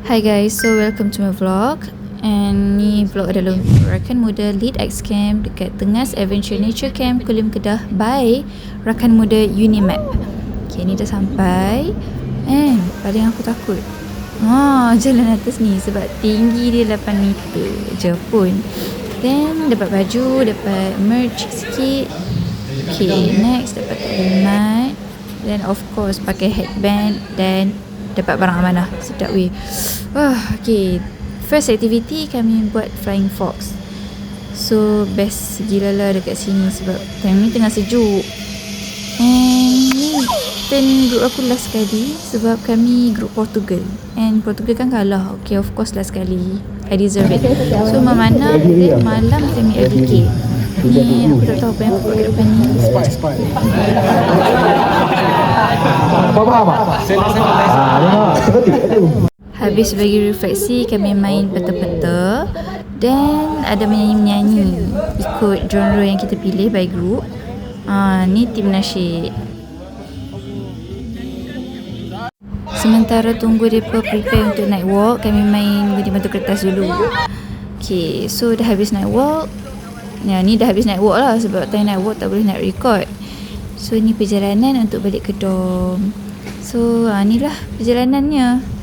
Hi guys, so welcome to my vlog. And ni vlog adalah rakan muda lead X Camp dekat Tengas Adventure Nature Camp Kulim Kedah by rakan muda Unimap. Okay, ni dah sampai. And paling aku takut jalan atas ni sebab tinggi dia 8 meter je pun. Then dapat baju, dapat merch sikit. Okay, next dapat helmet. Then of course pakai headband dan dapat barang amanah. Sedap weh. Okay, first activity kami buat flying fox. So best gila lah dekat sini sebab time ni tengah sejuk. And ni turn group aku last sekali sebab kami group Portugal. And Portugal kan kalah. Okay, of course last sekali, I deserve it. So memanah dan malam kami LDK. Ni aku tak tahu apa yang aku buat kat depan ni. Habis bagi refleksi, kami main peta-peta dan ada menyanyi-menyanyi ikut genre yang kita pilih by group. Ni tim nasyid. Sementara tunggu mereka prepare untuk night walk, kami main gunting batu kertas dulu. Okay, so dah habis night walk. Ni dah habis night walk lah sebab time night walk tak boleh nak record. So ni perjalanan untuk balik ke dorm. So ni lah perjalanannya.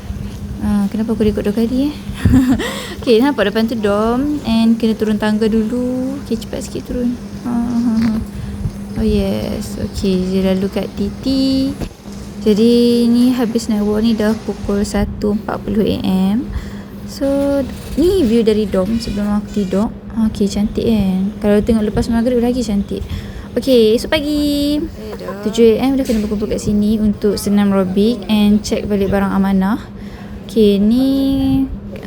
Kenapa aku record 2 kali Okay, nampak depan tu dorm. And kena turun tangga dulu. Okay, cepat sikit turun. Oh yes. Okay, je lalu kat Titi. Jadi ni habis night walk ni dah pukul 1.40 am. So ni view dari dorm sebelum aku tidur. Okay, cantik kan. Kalau tengok lepas maghrib lagi cantik. Okay, esok pagi 7 am dah kena berkumpul kat sini untuk senam aerobik and check balik barang amanah. Okay, ni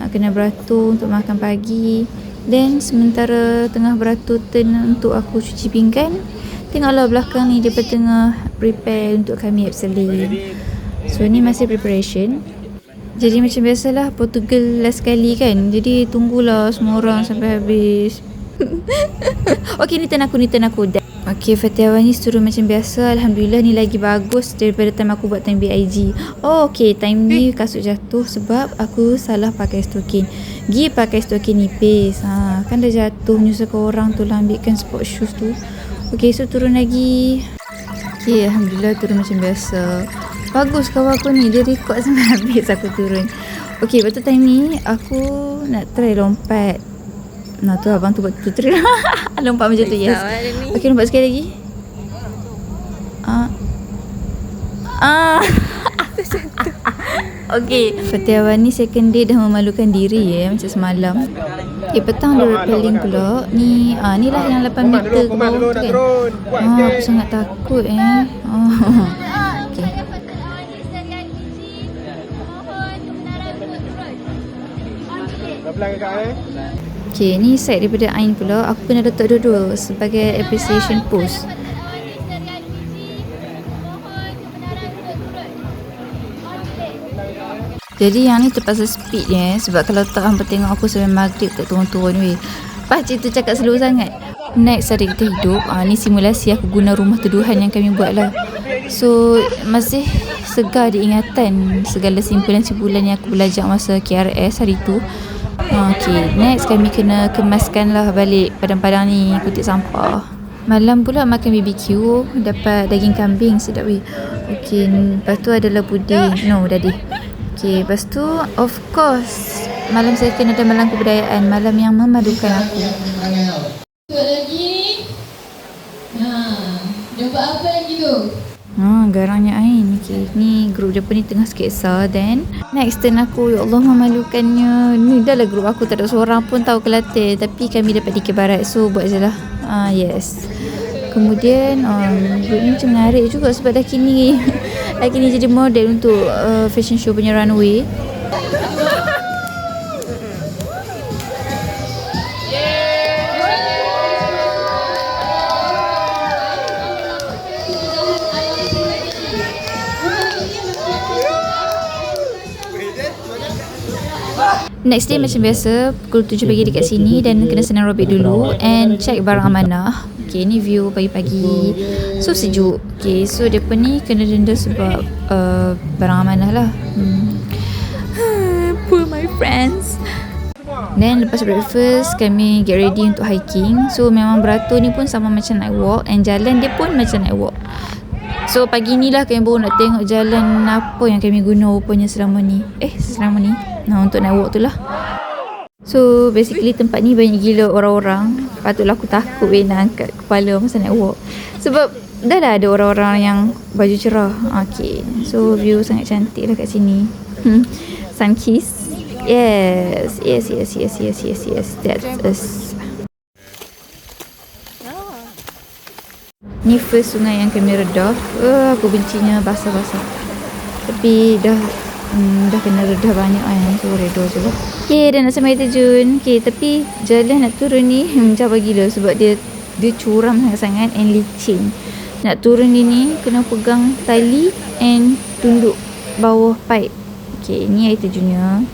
kena beratur untuk makan pagi. Then sementara tengah beratur turn untuk aku cuci pinggan, tengoklah belakang ni dia tengah prepare untuk kami abseiling. So ni masih preparation. Jadi macam biasalah Portugal last kali kan. Jadi tunggulah semua orang sampai habis. Okay, ni turn aku. Okay, Fatihah ni turun macam biasa. Alhamdulillah ni lagi bagus daripada time aku buat time BIG. Okay, time ni kasut jatuh sebab aku salah pakai stokin. Gi pakai stokin nipis. Kan dah jatuh, menyusahkan orang tu lah ambilkan sport shoes tu. Okay, so turun lagi. Okay, Alhamdulillah turun macam biasa. Bagus kawan aku ni, dia record sampai habis aku turun. Okay, lepas tu time ni aku nak try lompat. Tu abang tu buat tutorial. Lompat macam tu, yes. Okay, lompat sekali lagi. Okay, Fatihah ni second day dah memalukan diri macam semalam. Okay, petang dia rappelling pula. Ni lah yang 8 meter ke bawah tu kan. Aku sangat takut Okay. Okay, ni side daripada Ain pula. Aku kena letak dua-dua sebagai appreciation post. Jadi yang ni terpaksa speed sebab kalau tak hampa tengok aku sampai maghrib tak turun-turun weh. Pakcik tu cakap slow sangat. Next hari kita hidup. Ni simulasi aku guna rumah tuduhan yang kami buat lah. So masih segar diingatan segala simpulan-simpulan yang aku belajar masa KRS hari tu. Okay, next kami kena kemaskan lah balik padang-padang ni, kutip sampah. Malam pula makan BBQ, dapat daging kambing, sedap weh. Okay, lepas tu adalah puding. Dah deh. Okay, lepas tu of course malam second ada malam kebudayaan, malam yang memadukan aku. Lagi. Jumpa apa lagi tu? Garangnya Ain. Okay, ni grup Jepun ni tengah sketsa. Then next turn aku. Ya Allah, memalukannya. Ni dah lah grup aku tak ada seorang pun tahu Kelantan. Tapi kami dapat di Barat, so buat je lah. Yes. Kemudian grup ni macam menarik juga sebab dah kini jadi model untuk fashion show punya runway. Next day macam biasa pukul 7 pagi dekat sini dan kena senam aerobik dulu and check barang amanah. Okay, ni view pagi-pagi. So sejuk. Okay, so depa ni kena denda sebab barang amanah lah. Poor my friends. Then lepas breakfast kami get ready untuk hiking. So memang beratur ni pun sama macam night walk, and jalan dia pun macam night walk. So pagi ni lah kami baru nak tengok jalan apa yang kami guna rupanya selama ni. Nah, untuk night walk tu lah. So basically tempat ni banyak gila orang-orang. Patutlah aku takut nak angkat kepala masa night walk, sebab dah lah ada orang-orang yang baju cerah. Okay, so view sangat cantik lah kat sini. Sun kiss. Yes. That's us. Ni first sungai yang kami redah. Aku bencinya basah-basah. Tapi dah kena redah banyak kan. So redah je lah. Okay, dah nak sampai terjun. Okay, tapi jalan nak turun ni mencabar gila sebab dia curam sangat-sangat and licin. Nak turun ni kena pegang tali and tunduk bawah pipe. Okay, ni air terjunnya.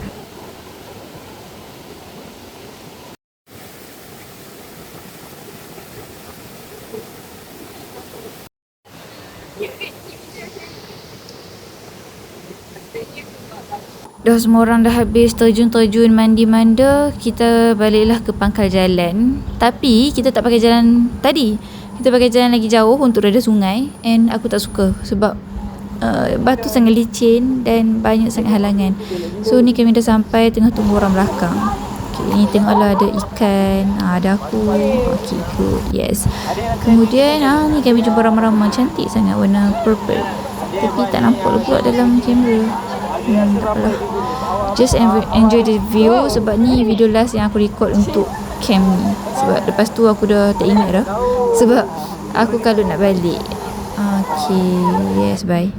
Dah semua orang dah habis terjun-terjun, mandi-manda, kita baliklah ke pangkal jalan. Tapi kita tak pakai jalan tadi. Kita pakai jalan lagi jauh untuk reda sungai, and aku tak suka sebab batu sangat licin dan banyak sangat halangan. So ni kami dah sampai, tengah tunggu orang belakang. Okay, ni tengoklah ada ikan, ada aku. Okay, good. Yes. Kemudian ni kami jumpa ramai-ramai, cantik sangat warna purple. Tapi tak nampak pula dalam kamera. Tak apalah. Just enjoy the view sebab ni video last yang aku record untuk camp ni. Sebab lepas tu aku dah tak ingat dah. Sebab aku kalau nak balik. Okay, yes, bye.